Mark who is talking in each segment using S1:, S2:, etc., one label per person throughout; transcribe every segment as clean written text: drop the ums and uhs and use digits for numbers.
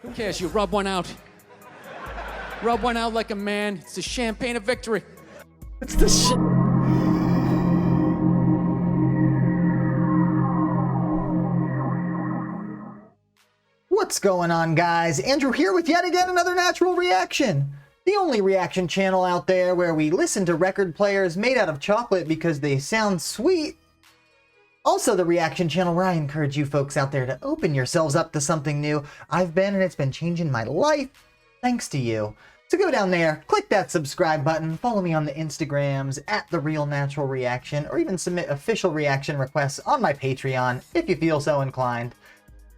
S1: Who cares? You rub one out. Rub one out like a man. It's the champagne of victory.
S2: It's the shit. What's going on, guys? Andrew here with yet again another natural reaction. The only reaction channel out there where we listen to record players made out of chocolate because they sound sweet. Also the reaction channel where I encourage you folks out there to open yourselves up to something new. I've been, and it's been changing my life thanks to you. So go down there, click that subscribe button, follow me on the Instagrams @TheRealNaturalReaction, or even submit official reaction requests on my Patreon if you feel so inclined.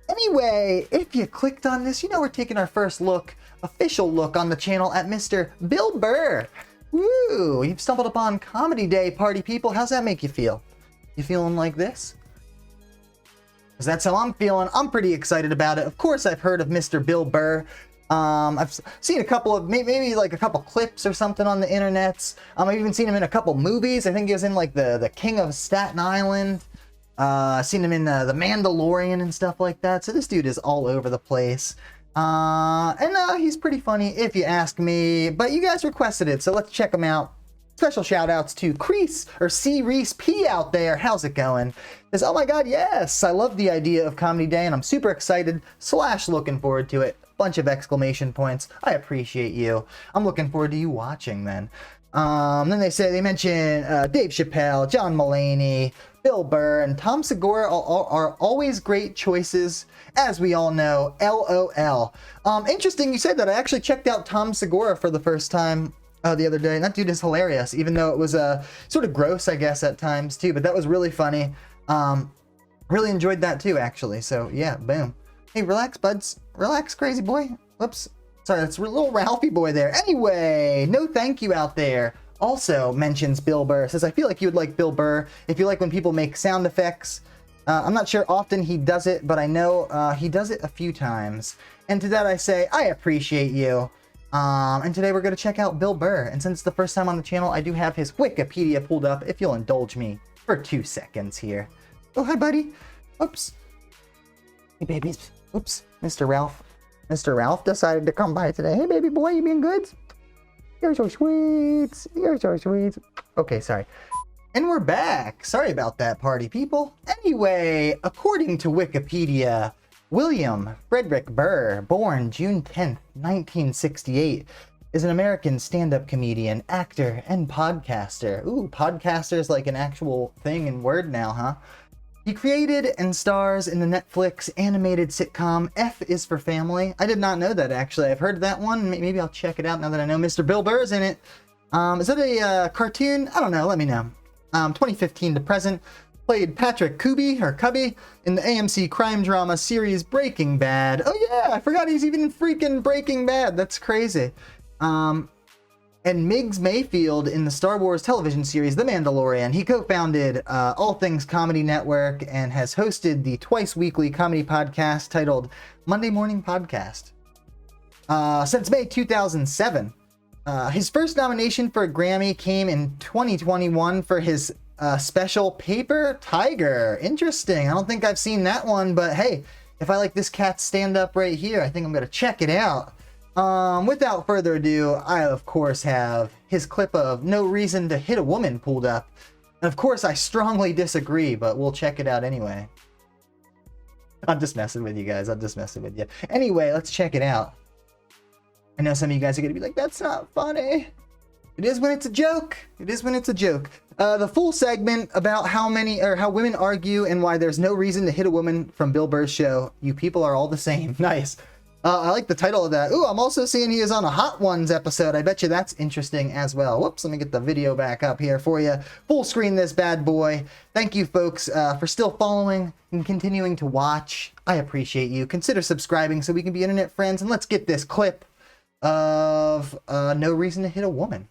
S2: Anyway, if you clicked on this, you know we're taking our first look, official look on the channel at Mr. Bill Burr. Woo! You've stumbled upon Comedy Day, party people. How's that make you feel? You feeling like this? Because that's how I'm feeling. I'm pretty excited about it. Of course, I've heard of Mr. Bill Burr. I've seen a couple of, maybe like a couple clips or something on the internets. I've even seen him in a couple movies. I think he was in like the King of Staten Island. Seen him in The Mandalorian and stuff like that. So this dude is all over the place. And he's pretty funny if you ask me. But you guys requested it, so let's check him out. Special shout outs to Crease or C Reese P out there. How's it going? Says, oh my god, yes! I love the idea of Comedy Day and I'm super excited / looking forward to it. Bunch of exclamation points. I appreciate you. I'm looking forward to you watching then. Then they mention Dave Chappelle, John Mulaney, Bill Burr, and Tom Segura are always great choices, as we all know. LOL. Interesting you said that. I actually checked out Tom Segura for the first time the other day. And that dude is hilarious, even though it was sort of gross, I guess, at times too. But that was really funny. Really enjoyed that too, actually. So yeah, boom. Hey, relax, buds. Relax, crazy boy. Whoops. Sorry, that's a little Ralphie boy there. Anyway, no thank you out there. Also mentions Bill Burr. Says, I feel like you would like Bill Burr if you like when people make sound effects. I'm not sure often he does it, but I know he does it a few times. And to that I say, I appreciate you. And today we're going to check out Bill Burr. And since it's the first time on the channel, I do have his Wikipedia pulled up, if you'll indulge me for 2 seconds here. Oh, hi, buddy. Oops. Hey, babies. Oops. Mr. Ralph. Mr. Ralph decided to come by today. Hey, baby boy, you being good? You're so sweet. You're so sweet. Okay, sorry. And we're back. Sorry about that, party people. Anyway, according to Wikipedia, William Frederick Burr, born June 10th, 1968, is an American stand-up comedian, actor, and podcaster. Ooh, podcaster is like an actual thing in word now, huh? He created and stars in the Netflix animated sitcom F is for Family. I did not know that, actually. I've heard that one. Maybe I'll check it out now that I know Mr. Bill Burr is in it. Is that a cartoon? I don't know. Let me know. 2015 to present. Played Patrick Cubby in the AMC crime drama series Breaking Bad. Oh yeah, I forgot he's even in freaking Breaking Bad. That's crazy. And Miggs Mayfield in the Star Wars television series The Mandalorian. He co-founded All Things Comedy Network and has hosted the twice-weekly comedy podcast titled Monday Morning Podcast since May 2007. His first nomination for a Grammy came in 2021 for his special Paper Tiger. Interesting. I don't think I've seen that one, but hey, if I like this cat's stand-up right here, I think I'm going to check it out. Without further ado, I of course have his clip of No Reason to Hit a Woman pulled up. And of course I strongly disagree, but we'll check it out anyway. I'm just messing with you guys. I'm just messing with you. Anyway, let's check it out. I know some of you guys are going to be like, that's not funny. It is when it's a joke. It is when it's a joke. The full segment about how women argue and why there's no reason to hit a woman from Bill Burr's show. You people are all the same. Nice. I like the title of that. Ooh, I'm also seeing he is on a Hot Ones episode. I bet you that's interesting as well. Whoops, let me get the video back up here for you. Full screen this bad boy. Thank you, folks, for still following and continuing to watch. I appreciate you. Consider subscribing so we can be internet friends. And let's get this clip of No Reason to Hit a Woman.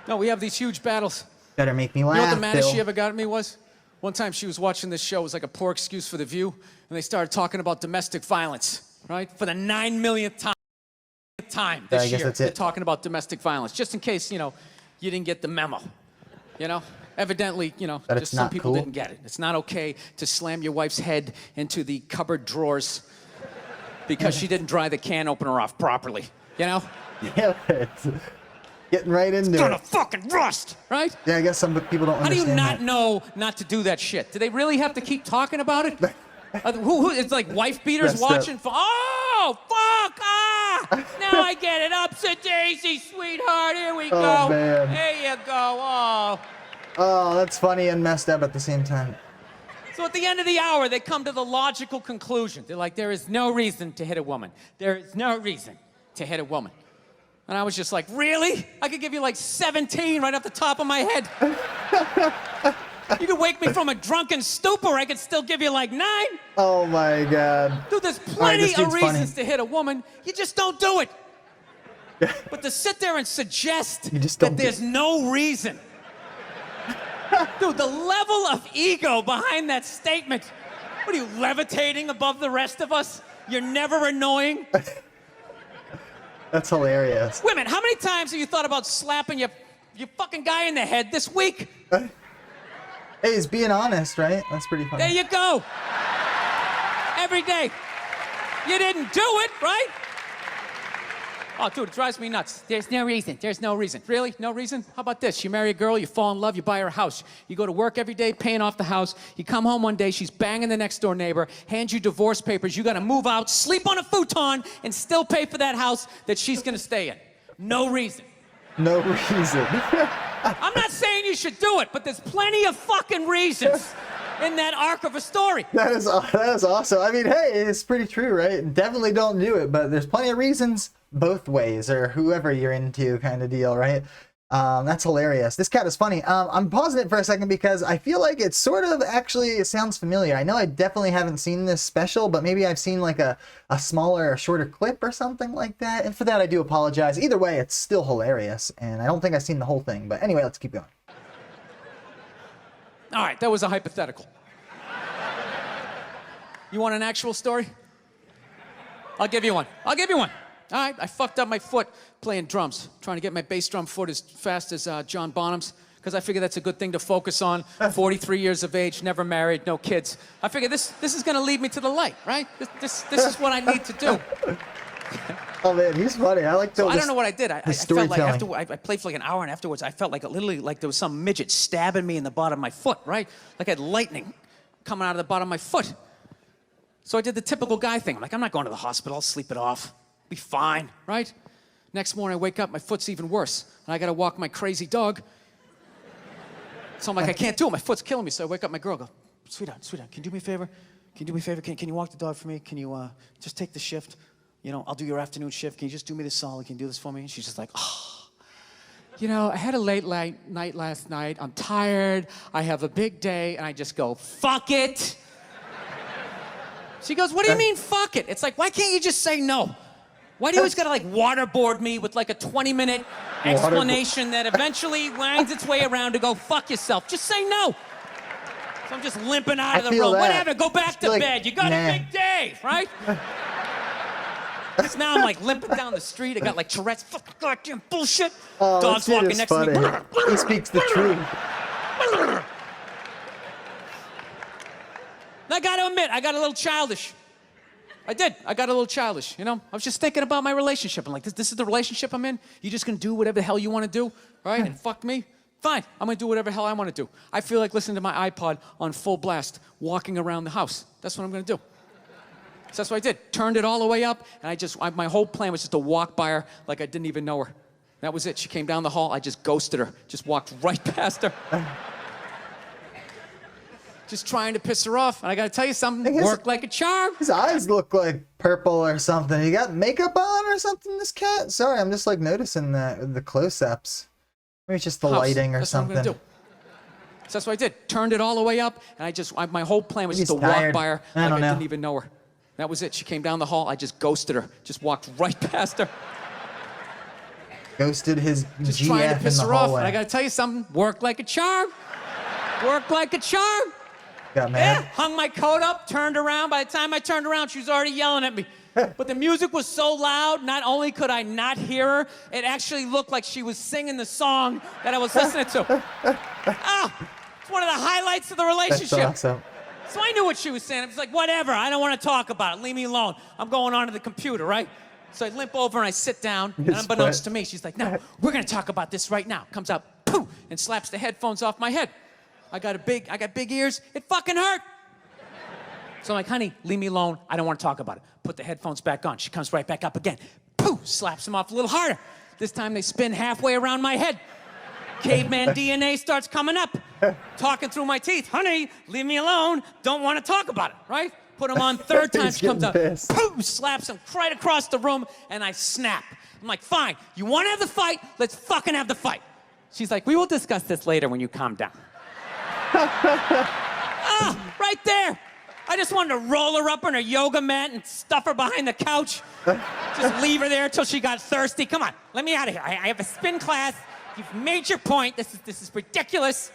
S1: No, we have these huge battles.
S2: Better make me laugh,
S1: You know what the maddest
S2: Bill.
S1: she ever got at me was? One time she was watching this show. It was like a poor excuse for The View. And they started talking about domestic violence, right? For the 9 millionth time this year. They're talking about domestic violence. Just in case, you know, you didn't get the memo. You know? Evidently, you know,
S2: That
S1: just
S2: it's
S1: some
S2: not
S1: people
S2: cool?
S1: didn't get it. It's not okay to slam your wife's head into the cupboard drawers because she didn't dry the can opener off properly, you know?
S2: Yeah, it's getting right into
S1: Gonna
S2: it.
S1: fucking rust, right?
S2: Yeah, I guess some people don't
S1: How do you
S2: understand
S1: not
S2: that.
S1: know not to do that shit? Do they really have to keep talking about it? It's like wife beaters
S2: Messed up.
S1: watching. Oh, fuck! Ah! Now I get it. Upset Daisy, sweetheart. Here we
S2: Oh,
S1: go.
S2: man.
S1: There you go. Oh.
S2: Oh, that's funny and messed up at the same time.
S1: So at the end of the hour, they come to the logical conclusion. They're like, there is no reason to hit a woman. There is no reason to hit a woman. And I was just like, really? I could give you like 17 right off the top of my head. You could wake me from a drunken stupor, I could still give you like 9.
S2: Oh my God.
S1: Dude, there's
S2: All right,
S1: plenty
S2: this
S1: of
S2: dude's
S1: reasons
S2: funny.
S1: to hit a woman. You just don't do it. But to sit there and suggest
S2: You just
S1: that
S2: don't do
S1: there's no reason. Dude, the level of ego behind that statement. What are you, levitating above the rest of us? You're never annoying?
S2: That's hilarious.
S1: Women, how many times have you thought about slapping your fucking guy in the head this week?
S2: Hey, he's being honest, right? That's pretty funny.
S1: There you go. Every day. You didn't do it, right? Oh, dude, it drives me nuts. There's no reason. There's no reason. Really? No reason? How about this? You marry a girl, you fall in love, you buy her a house. You go to work every day paying off the house. You come home one day, she's banging the next door neighbor, hands you divorce papers. You got to move out, sleep on a futon, and still pay for that house that she's going to stay in. No reason.
S2: No reason.
S1: I'm not saying you should do it, but there's plenty of fucking reasons in that arc of a story.
S2: That is awesome. I mean, hey, it's pretty true, right? Definitely don't do it, but there's plenty of reasons both ways, or whoever you're into kind of deal, right? That's hilarious. This cat is funny. I'm pausing it for a second because I feel like it sort of actually it sounds familiar. I know I definitely haven't seen this special, but maybe I've seen like a smaller or shorter clip or something like that. And for that, I do apologize. Either way, it's still hilarious. And I don't think I've seen the whole thing. But anyway, let's keep going.
S1: All right, that was a hypothetical. You want an actual story? I'll give you one. I'll give you one. All right, I fucked up my foot playing drums, trying to get my bass drum foot as fast as John Bonham's, because I figured that's a good thing to focus on. 43 years of age, never married, no kids. I figured this is going to lead me to the light, right? This is what I need to do.
S2: Oh man, he's funny. I like the.
S1: So I don't know what I did. I felt like
S2: storytelling.
S1: I played for like an hour, and afterwards I felt like literally like there was some midget stabbing me in the bottom of my foot, right? Like I had lightning coming out of the bottom of my foot. So I did the typical guy thing. I'm like, I'm not going to the hospital. I'll sleep it off. Be fine, right? Next morning I wake up, my foot's even worse, and I got to walk my crazy dog. So I'm like, I can't do it. My foot's killing me. So I wake up my girl, go, sweetheart, can you do me a favor? Can you do me a favor? Can you walk the dog for me? Can you just take the shift? You know, I'll do your afternoon shift. Can you just do me this solid? Can you do this for me? And she's just like, oh. You know, I had a late night last night. I'm tired. I have a big day. And I just go, fuck it. She goes, what do you mean, fuck it? It's like, why can't you just say no? Why do you always gotta like waterboard me with like a 20-minute explanation that eventually winds its way around to go, fuck yourself? Just say no. So I'm just limping out of the
S2: feel
S1: room.
S2: that.
S1: Whatever, go back to
S2: Like,
S1: bed. You got
S2: nah.
S1: a big day, right? So now I'm like limping down the street. I got like Tourette's, fucking goddamn bullshit.
S2: Oh,
S1: Dog's
S2: that shit
S1: walking
S2: is
S1: next
S2: funny.
S1: to me.
S2: He speaks the truth.
S1: And I gotta admit, I got a little childish. I did. I got a little childish, you know? I was just thinking about my relationship. I'm like, this is the relationship I'm in? You just gonna do whatever the hell you wanna do, right? And fuck me? Fine, I'm gonna do whatever the hell I wanna do. I feel like listening to my iPod on full blast, walking around the house. That's what I'm gonna do. So that's what I did. Turned it all the way up, and my whole plan was just to walk by her like I didn't even know her. That was it. She came down the hall, I just ghosted her. Just walked right past her. Just trying to piss her off. And I gotta tell you something, worked like a charm.
S2: His eyes look like purple or something. He got makeup on or something, this cat? Sorry, I'm just like noticing that with the close-ups. Maybe it's just the lighting or
S1: That's
S2: something.
S1: What I'm gonna do. So that's what I did. Turned it all the way up, and my whole plan was
S2: He's
S1: just to
S2: tired.
S1: walk by her
S2: I
S1: like
S2: don't
S1: I
S2: know.
S1: didn't even know her. That was it. She came down the hall, I just ghosted her. Just walked right past her.
S2: Ghosted his
S1: Just
S2: GF
S1: trying to
S2: in
S1: piss
S2: the
S1: her off.
S2: hallway.
S1: And I gotta tell you something, worked like a charm. Worked like a charm.
S2: Got
S1: Yeah,
S2: mad.
S1: hung my coat up, turned around. By the time I turned around, she was already yelling at me. But the music was so loud, not only could I not hear her, it actually looked like she was singing the song that I was listening to. It's one of the highlights of the relationship.
S2: That's awesome.
S1: So I knew what she was saying. I was like, whatever, I don't want to talk about it. Leave me alone. I'm going on to the computer, right? So I limp over and I sit down, and unbeknownst to me, she's like, no, we're going to talk about this right now. Comes out, poof, and slaps the headphones off my head. I got big ears. It fucking hurt. So I'm like, honey, leave me alone. I don't want to talk about it. Put the headphones back on. She comes right back up again. Poof, slaps them off a little harder. This time they spin halfway around my head. Caveman DNA starts coming up. Talking through my teeth. Honey, leave me alone. Don't want to talk about it, right? Put him on third time. She comes up. Poof, slaps him right across the room, and I snap. I'm like, fine. You want to have the fight? Let's fucking have the fight. She's like, we will discuss this later when you calm down. Right there. I just wanted to roll her up on her yoga mat and stuff her behind the couch. Just leave her there until she got thirsty. Come on, let me out of here. I have a spin class. You've made your point. This is ridiculous.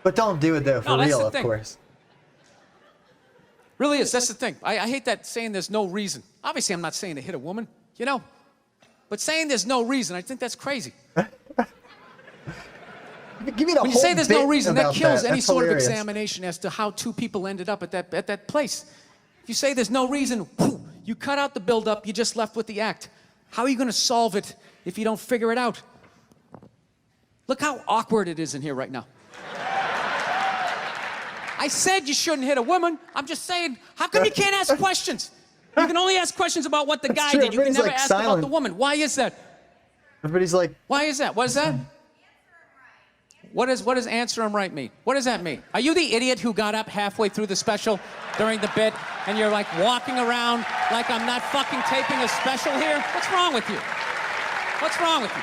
S2: But don't do it though, for real, of course.
S1: Really is. That's the thing. I hate that saying there's no reason. Obviously, I'm not saying to hit a woman, you know. But saying there's no reason, I think that's crazy.
S2: Give me the
S1: when you say there's no reason, that kills any sort
S2: hilarious.
S1: of examination as to how two people ended up at that place. If you say there's no reason, whew, you cut out the build-up, you're just left with the act. How are you going to solve it if you don't figure it out? Look how awkward it is in here right now. I said you shouldn't hit a woman. I'm just saying, how come you can't ask questions? You can only ask questions about what the guy did. You can never ask about the woman. Why is that?
S2: Everybody's like...
S1: Why is that? What is that? What does answer him right mean? What does that mean? Are you the idiot who got up halfway through the special during the bit and you're like walking around like I'm not fucking taping a special here? What's wrong with you? What's wrong with you?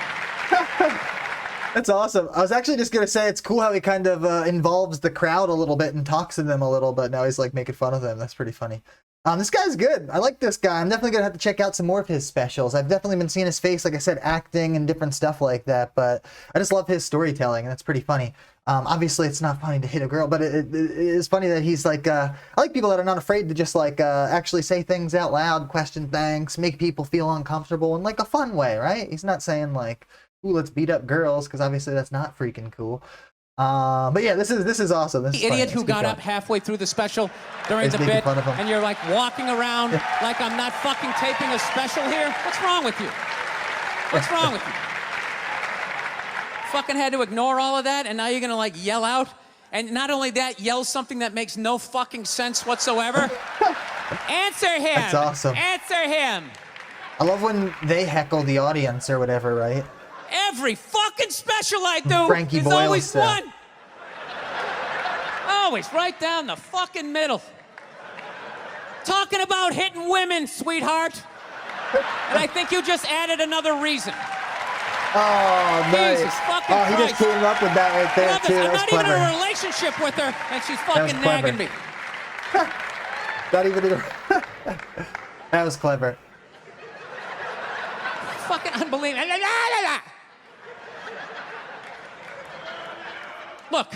S2: That's awesome. I was actually just going to say it's cool how he kind of involves the crowd a little bit and talks to them a little, but now he's like making fun of them. That's pretty funny. This guy's good. I like this guy. I'm definitely going to have to check out some more of his specials. I've definitely been seeing his face, like I said, acting and different stuff like that, but I just love his storytelling, and that's pretty funny. Obviously, it's not funny to hit a girl, but it is funny that he's like, I like people that are not afraid to just like actually say things out loud, question things, make people feel uncomfortable in like a fun way, right? He's not saying like, ooh, let's beat up girls, because obviously that's not freaking cool. But yeah, this is awesome. This is
S1: the idiot who got up halfway through the special during the bit and you're like walking around like I'm not fucking taping a special here? What's wrong with you? What's wrong with you? Fucking had to ignore all of that and now you're gonna like yell out? And not only that, yell something that makes no fucking sense whatsoever? Answer him!
S2: That's awesome.
S1: Answer him!
S2: I love when they heckle the audience or whatever, right?
S1: Every fucking special I do
S2: Frankie
S1: is
S2: Boyle
S1: always
S2: stuff.
S1: one. Always right down the fucking middle. Talking about hitting women, sweetheart. And I think you just added another reason.
S2: Oh, nice.
S1: Jesus fucking
S2: he
S1: Christ.
S2: just came up with that right there, too.
S1: I'm
S2: That was
S1: not even
S2: clever.
S1: in a relationship with her, and she's fucking
S2: clever.
S1: nagging me.
S2: Not even in a... That was clever.
S1: Fucking unbelievable. La, la, la, la. Look,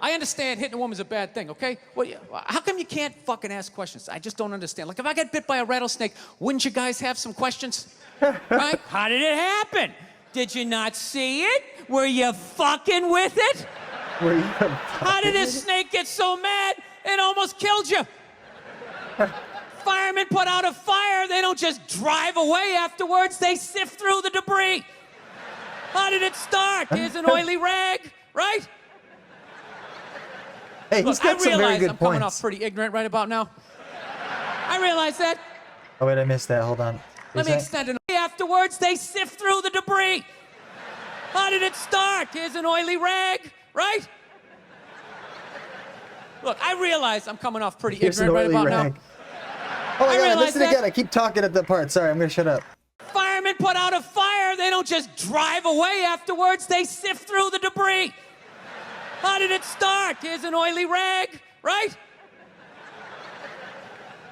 S1: I understand hitting a woman's a bad thing, okay? Well, how come you can't fucking ask questions? I just don't understand. Like, if I get bit by a rattlesnake, wouldn't you guys have some questions? Right? How did it happen? Did you not see it? Were you fucking with it? How did this snake get so mad it almost killed you? Firemen put out a fire. They don't just drive away afterwards. They sift through the debris. How did it start? Here's an oily rag, right?
S2: Hey, he's got some very good
S1: I'm coming off
S2: points.
S1: pretty ignorant right about now. I realize that.
S2: Oh, wait, I missed that. Hold on.
S1: Let me extend it. Afterwards, they sift through the debris. How did it start? Here's an oily rag, right? Look, I realize I'm coming off pretty
S2: Here's an
S1: ignorant right
S2: oily
S1: about
S2: rag.
S1: now.
S2: Oh my God, I
S1: realize
S2: missed it
S1: that.
S2: again. I keep talking at the part. Sorry, I'm going to shut up.
S1: Firemen put out a fire. They don't just drive away afterwards. They sift through the debris. How did it start? Here's an oily rag, right?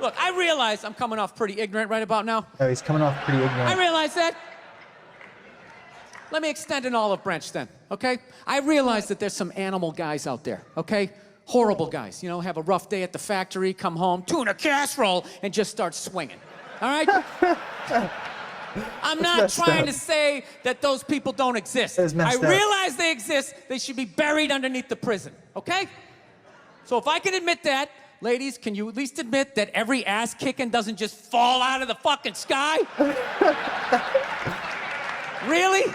S1: Look, I realize I'm coming off pretty ignorant right about now.
S2: Oh, he's coming off pretty ignorant.
S1: I realize that. Let me extend an olive branch then, okay? I realize that there's some animal guys out there, okay, Horrible guys, you know, have a rough day at the factory, come home, tuna casserole, and just start swinging. All right? I'm not trying to say that those people don't exist. I realize they exist. They should be buried underneath the prison, okay? So if I can admit that, ladies, can you at least admit that every ass kicking doesn't just fall out of the fucking sky? Really?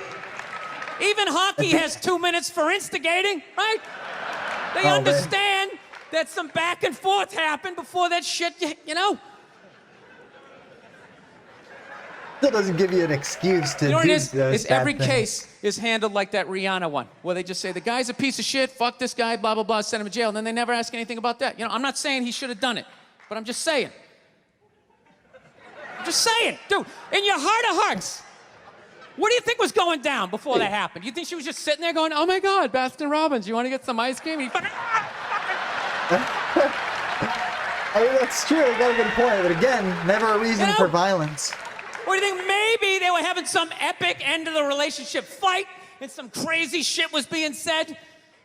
S1: Even hockey has 2 minutes for instigating, right? They understand that some back and forth happened before that shit, you know?
S2: That doesn't give you an excuse to
S1: You know what
S2: do
S1: it is?
S2: those
S1: Is
S2: bad
S1: every
S2: things.
S1: case is handled like that Rihanna one, where they just say, the guy's a piece of shit, fuck this guy, blah, blah, blah, send him to jail, and then they never ask anything about that. You know, I'm not saying he should have done it, but I'm just saying. I'm just saying, dude, in your heart of hearts, what do you think was going down before that happened? You think she was just sitting there going, oh my God, Baskin Robbins, you want to get some ice cream? And he fucking,
S2: I mean, that's true. You got a good point. But again, never a reason for violence.
S1: Or do you think maybe they were having some epic end of the relationship fight and some crazy shit was being said?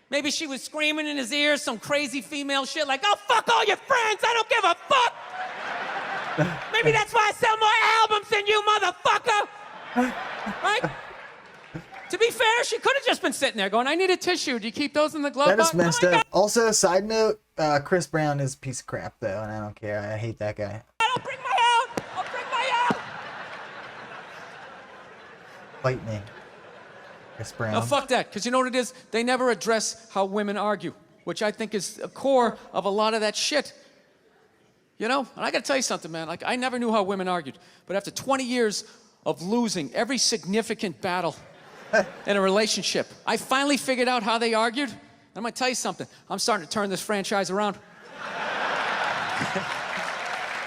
S1: Maybe she was screaming in his ear some crazy female shit like, oh, fuck all your friends, I don't give a fuck. Maybe that's why I sell more albums than you, motherfucker. Right? To be fair, she could have just been sitting there going, I need a tissue. Do you keep those in the glove
S2: That
S1: box?
S2: is messed
S1: Oh my
S2: up. Also, side note, Chris Brown is a piece of crap, though, and I don't care. I hate that guy.
S1: I'll bring my out. I'll bring my out.
S2: Fight me. Chris Brown.
S1: No, fuck that, because you know what it is? They never address how women argue, which I think is a core of a lot of that shit. You know? And I gotta tell you something, man. Like, I never knew how women argued, but after 20 years of losing every significant battle in a relationship, I finally figured out how they argued. And I'm gonna tell you something. I'm starting to turn this franchise around.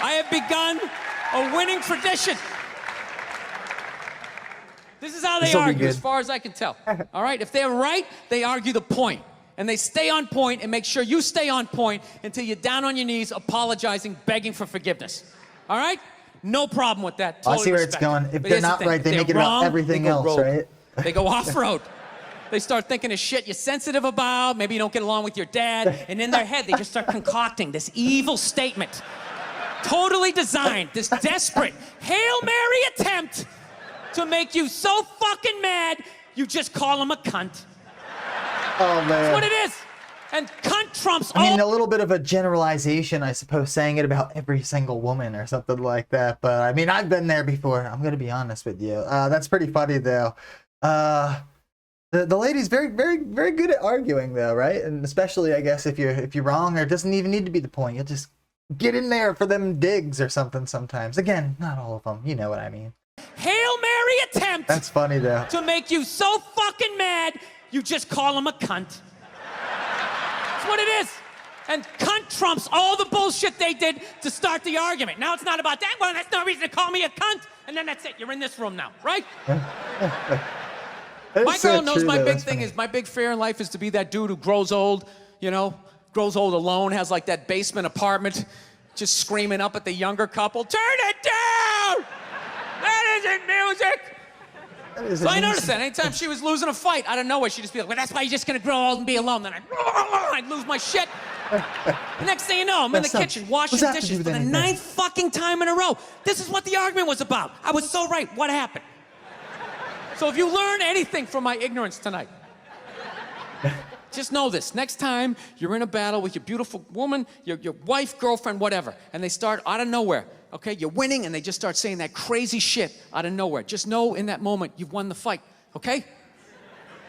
S1: I have begun a winning tradition. This is how they
S2: This'll be
S1: argue,
S2: good.
S1: as far as I can tell. All right? If they're right, they argue the point. And they stay on point and make sure you stay on point until you're down on your knees, apologizing, begging for forgiveness. All right? No problem with that. Totally
S2: I see where
S1: respect
S2: it's going.
S1: it.
S2: If
S1: But
S2: they're
S1: here's the
S2: not
S1: thing.
S2: right, they
S1: If
S2: make it
S1: they're
S2: about
S1: wrong,
S2: everything
S1: they go
S2: else,
S1: rogue.
S2: right?
S1: They go off-road. They start thinking of shit you're sensitive about, maybe you don't get along with your dad, and in their head, they just start concocting this evil statement. Totally designed, this desperate Hail Mary attempt to make you so fucking mad, you just call him a cunt.
S2: Oh, man.
S1: That's what it is. And cunt trumps all.
S2: I mean, a little bit of a generalization, I suppose, saying it about every single woman or something like that. But, I mean, I've been there before. I'm going to be honest with you. That's pretty funny, though. The lady's very, very, very good at arguing, though, right? And especially, I guess, if you're wrong, or it doesn't even need to be the point. You'll just get in there for them digs or something sometimes. Again, not all of them. You know what I mean.
S1: Hail Mary attempt.
S2: That's funny, though.
S1: To make you so fucking mad, you just call him a cunt. That's what it is. And cunt trumps all the bullshit they did to start the argument. Now it's not about that. Well, that's no reason to call me a cunt. And then that's it. You're in this room now, right? My girl knows my big thing is, my big fear in life is to be that dude who grows old, you know, grows old alone, has like that basement apartment, just screaming up at the younger couple, turn it down! That isn't music! So I noticed that anytime she was losing a fight, out of nowhere, she'd just be like, well, that's why you're just gonna grow old and be alone. Then I'd lose my shit. The next thing you know, I'm in the kitchen washing dishes for the 9th fucking time in a row. This is what the argument was about. I was so right. What happened? So if you learn anything from my ignorance tonight, just know this. Next time you're in a battle with your beautiful woman, your wife, girlfriend, whatever, and they start out of nowhere, okay? You're winning, and they just start saying that crazy shit out of nowhere. Just know in that moment you've won the fight, okay?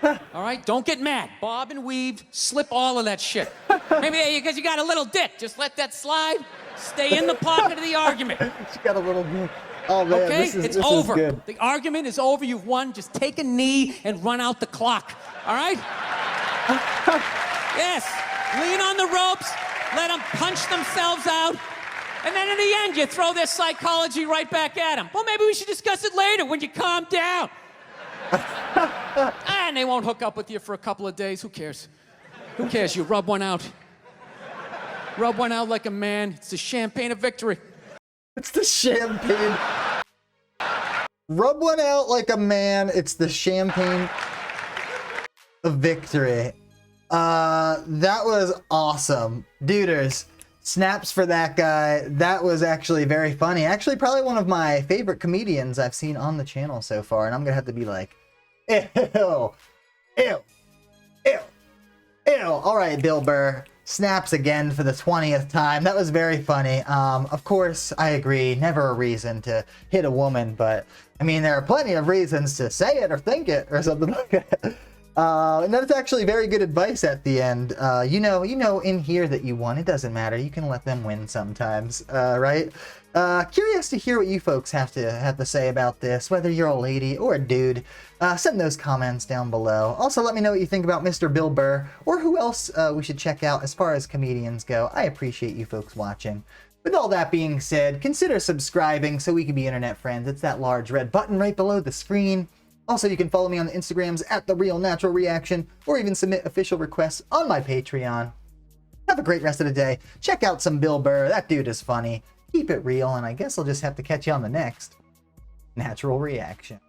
S1: All right? Don't get mad. Bob and weave, slip all of that shit. Maybe because you got a little dick. Just let that slide. Stay in the pocket of the argument.
S2: She got a little dick. Oh, man,
S1: Okay?
S2: this
S1: It's
S2: is
S1: over.
S2: good.
S1: The argument is over. You've won. Just take a knee and run out the clock. All right? Yes. Lean on the ropes. Let them punch themselves out. And then in the end, you throw their psychology right back at them. Well, maybe we should discuss it later when you calm down. And they won't hook up with you for a couple of days. Who cares? Who cares? You rub one out. Rub one out like a man. It's the champagne of victory.
S2: It's the champagne. Rub one out like a man. It's the champagne of victory. That was awesome. Duders, snaps for that guy. That was actually very funny. Actually, probably one of my favorite comedians I've seen on the channel so far. And I'm going to have to be like, ew, ew, ew, ew. All right, Bill Burr. Snaps again for the 20th time. That was very funny. Of course, I agree. Never a reason to hit a woman, but I mean, there are plenty of reasons to say it or think it or something like that. And that's actually very good advice at the end. You know in here that you won. It doesn't matter. You can let them win sometimes, right? Curious to hear what you folks have to say about this, whether you're a lady or a dude. Send those comments down below. Also, let me know what you think about Mr. Bill Burr, or who else we should check out as far as comedians go. I appreciate you folks watching. With all that being said, consider subscribing so we can be internet friends. It's that large red button right below the screen. Also, you can follow me on the Instagrams at The Real Natural Reaction, or even submit official requests on my Patreon. Have a great rest of the day. Check out some Bill Burr. That dude is funny. Keep it real, and I guess I'll just have to catch you on the next Natural Reaction.